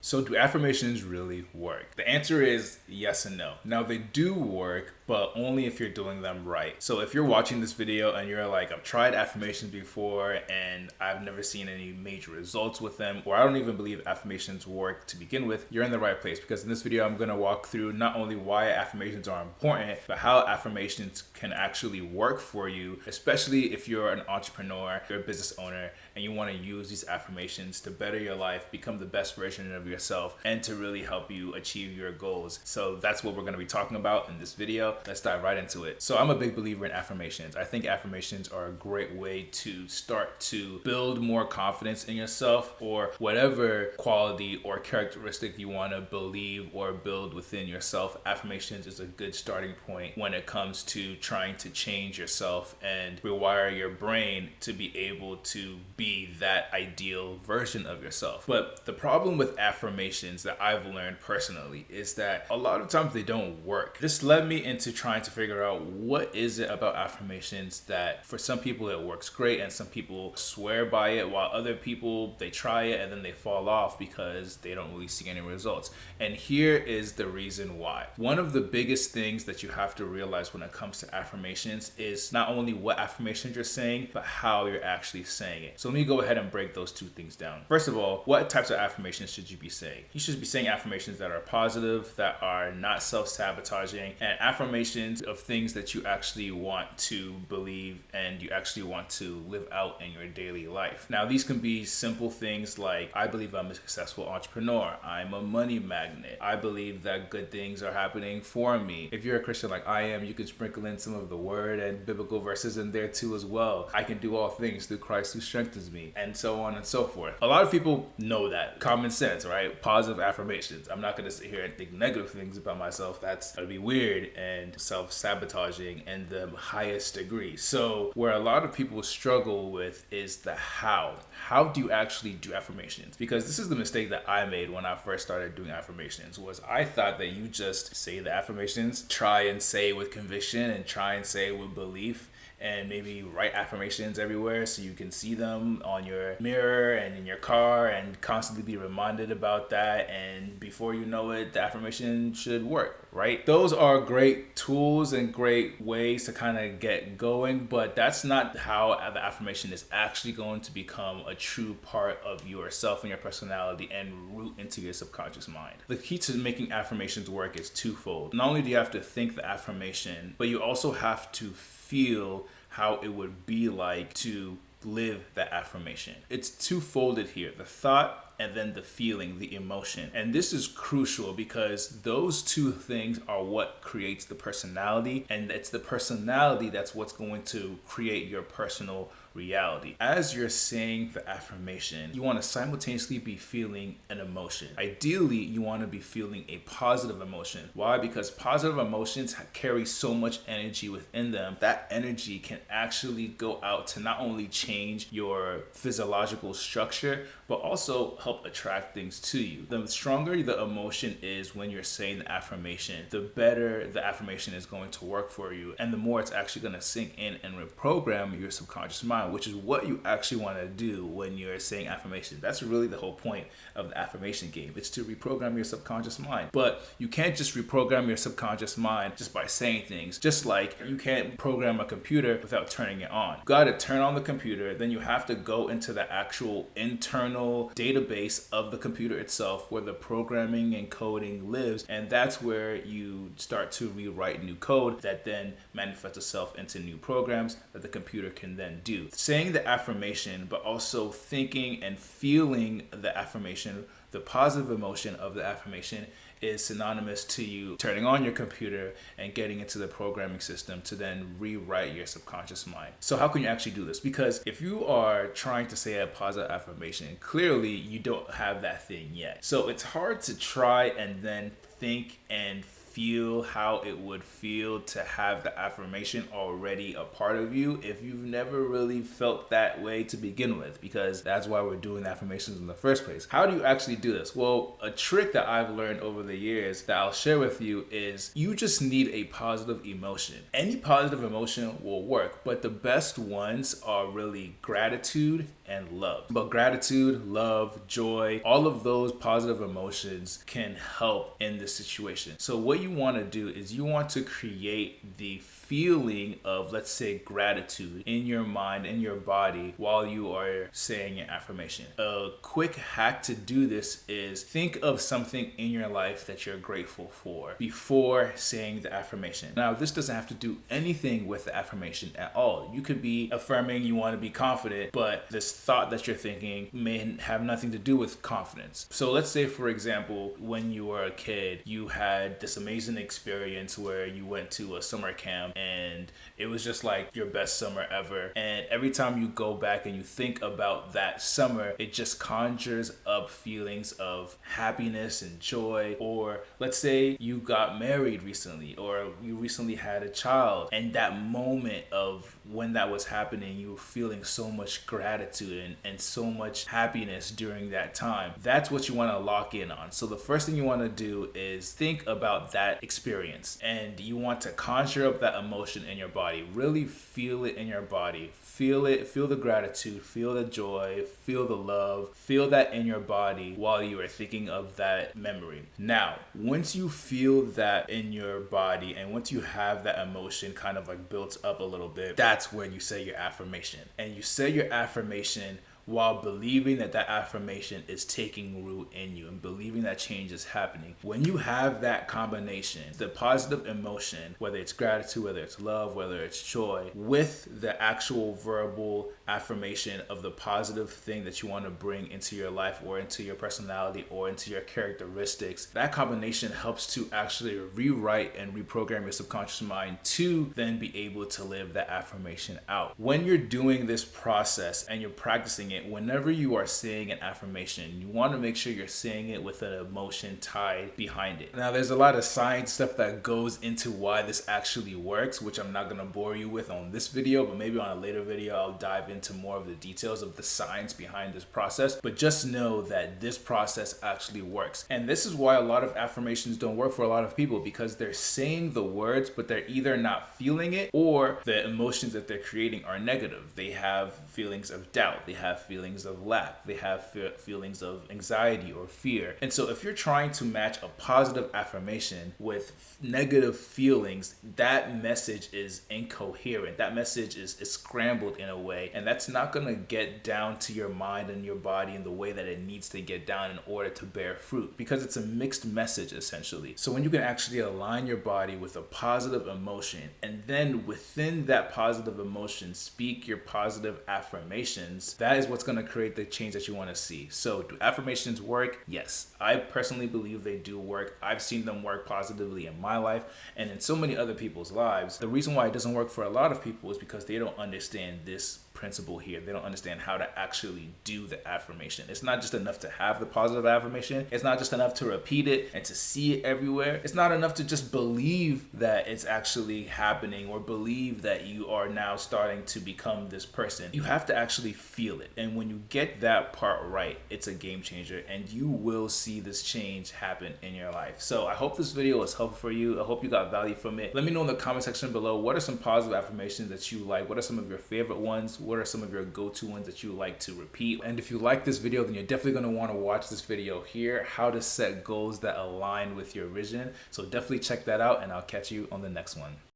So do affirmations really work? The answer is yes and no. Now they do work, but only if you're doing them right. So if you're watching this video and you're like, I've tried affirmations before and I've never seen any major results with them, or I don't even believe affirmations work to begin with, you're in the right place, because in this video I'm gonna walk through not only why affirmations are important, but how affirmations can actually work for you, especially if you're an entrepreneur, you're a business owner, and you wanna use these affirmations to better your life, become the best version of yourself, and to really help you achieve your goals. So that's what we're going to be talking about in this video. Let's dive right into it. So I'm a big believer in affirmations. I think affirmations are a great way to start to build more confidence in yourself, or whatever quality or characteristic you want to believe or build within yourself. Affirmations is a good starting point when it comes to trying to change yourself and rewire your brain to be able to be that ideal version of yourself. But the problem with affirmations that I've learned personally is that a lot of times they don't work. This led me into trying to figure out what is it about affirmations that for some people it works great and some people swear by it, while other people, they try it and then they fall off because they don't really see any results. And here is the reason why. One of the biggest things that you have to realize when it comes to affirmations is not only what affirmations you're saying, but how you're actually saying it. So let me go ahead and break those two things down. First of all, what types of affirmations should you be saying? You should be saying affirmations that are positive, that are not self-sabotaging, and affirmations of things that you actually want to believe and you actually want to live out in your daily life. Now, these can be simple things like, I believe I'm a successful entrepreneur. I'm a money magnet. I believe that good things are happening for me. If you're a Christian like I am, you can sprinkle in some of the word and biblical verses in there too as well. I can do all things through Christ who strengthens me, and so on and so forth. A lot of people know that. Common sense, right? Positive affirmations. I'm not going to sit here and think negative things about myself. That's going to be weird and self-sabotaging in the highest degree. So where a lot of people struggle with is the how. How do you actually do affirmations? Because this is the mistake that I made when I first started doing affirmations, was I thought that you just say the affirmations, try and say with conviction and try and say with belief, and maybe write affirmations everywhere so you can see them on your mirror and in your car and constantly be reminded about that. And before you know it, the affirmation should work, right? Those are great tools and great ways to kind of get going, but that's not how the affirmation is actually going to become a true part of yourself and your personality and root into your subconscious mind. The key to making affirmations work is twofold. Not only do you have to think the affirmation, but you also have to feel how it would be like to live that affirmation. It's two-folded here, the thought and then the feeling, the emotion. And this is crucial because those two things are what creates the personality, and it's the personality that's what's going to create your personal reality. As you're saying the affirmation, you want to simultaneously be feeling an emotion. Ideally, you want to be feeling a positive emotion. Why? Because positive emotions carry so much energy within them. That energy can actually go out to not only change your physiological structure, but also help attract things to you. The stronger the emotion is when you're saying the affirmation, the better the affirmation is going to work for you, and the more it's actually going to sink in and reprogram your subconscious mind, which is what you actually want to do when you're saying affirmations. That's really the whole point of the affirmation game. It's to reprogram your subconscious mind. But you can't just reprogram your subconscious mind just by saying things. Just like you can't program a computer without turning it on. You got to turn on the computer, then you have to go into the actual internal database of the computer itself where the programming and coding lives, and that's where you start to rewrite new code that then manifests itself into new programs that the computer can then do. Saying the affirmation, but also thinking and feeling the affirmation, the positive emotion of the affirmation, is synonymous to you turning on your computer and getting into the programming system to then rewrite your subconscious mind. So how can you actually do this? Because if you are trying to say a positive affirmation, clearly you don't have that thing yet. So it's hard to try and then think and feel how it would feel to have the affirmation already a part of you if you've never really felt that way to begin with, because that's why we're doing affirmations in the first place. How do you actually do this? Well, a trick that I've learned over the years that I'll share with you is you just need a positive emotion. Any positive emotion will work, but the best ones are really gratitude and love. But gratitude, love, joy, all of those positive emotions can help in this situation. So what you want to do is you want to create the feeling of, let's say, gratitude in your mind, in your body, while you are saying an affirmation. A quick hack to do this is think of something in your life that you're grateful for before saying the affirmation. Now, this doesn't have to do anything with the affirmation at all. You could be affirming you want to be confident, but this thought that you're thinking may have nothing to do with confidence. So let's say, for example, when you were a kid, you had this amazing experience where you went to a summer camp and it was just like your best summer ever. And every time you go back and you think about that summer, it just conjures up feelings of happiness and joy. Or let's say you got married recently, or you recently had a child, and that moment of when that was happening, you were feeling so much gratitude and so much happiness during that time. That's what you want to lock in on. So the first thing you want to do is think about that experience, and you want to conjure up that emotion in your body. Really feel it in your body. Feel it, feel the gratitude, feel the joy, feel the love, feel that in your body while you are thinking of that memory. Now, once you feel that in your body and once you have that emotion kind of like built up a little bit, that's when you say your affirmation. And you say your affirmation while believing that that affirmation is taking root in you and believing that change is happening. When you have that combination, the positive emotion, whether it's gratitude, whether it's love, whether it's joy, with the actual verbal affirmation of the positive thing that you want to bring into your life or into your personality or into your characteristics, that combination helps to actually rewrite and reprogram your subconscious mind to then be able to live that affirmation out. When you're doing this process and you're practicing it, whenever you are saying an affirmation, you want to make sure you're saying it with an emotion tied behind it. Now, there's a lot of science stuff that goes into why this actually works, which I'm not going to bore you with on this video, but maybe on a later video I'll dive into more of the details of the science behind this process. But just know that this process actually works. And this is why a lot of affirmations don't work for a lot of people, because they're saying the words, but they're either not feeling it, or the emotions that they're creating are negative. They have feelings of doubt, they have feelings of lack, they have feelings of anxiety or fear. And so if you're trying to match a positive affirmation with negative feelings, that message is incoherent. That message is scrambled in a way, and that's not going to get down to your mind and your body in the way that it needs to get down in order to bear fruit, because it's a mixed message essentially. So when you can actually align your body with a positive emotion, and then within that positive emotion speak your positive affirmations, that is what's going to create the change that you want to see. So do affirmations work? Yes, I personally believe they do work. I've seen them work positively in my life and in so many other people's lives. The reason why it doesn't work for a lot of people is because they don't understand this principle here. They don't understand how to actually do the affirmation. It's not just enough to have the positive affirmation. It's not just enough to repeat it and to see it everywhere. It's not enough to just believe that it's actually happening or believe that you are now starting to become this person. You have to actually feel it. And when you get that part right, it's a game changer, and you will see this change happen in your life. So I hope this video was helpful for you. I hope you got value from it. Let me know in the comment section below, what are some positive affirmations that you like? What are some of your favorite ones? What are some of your go-to ones that you like to repeat? And if you like this video, then you're definitely going to want to watch this video here, how to set goals that align with your vision. So definitely check that out, and I'll catch you on the next one.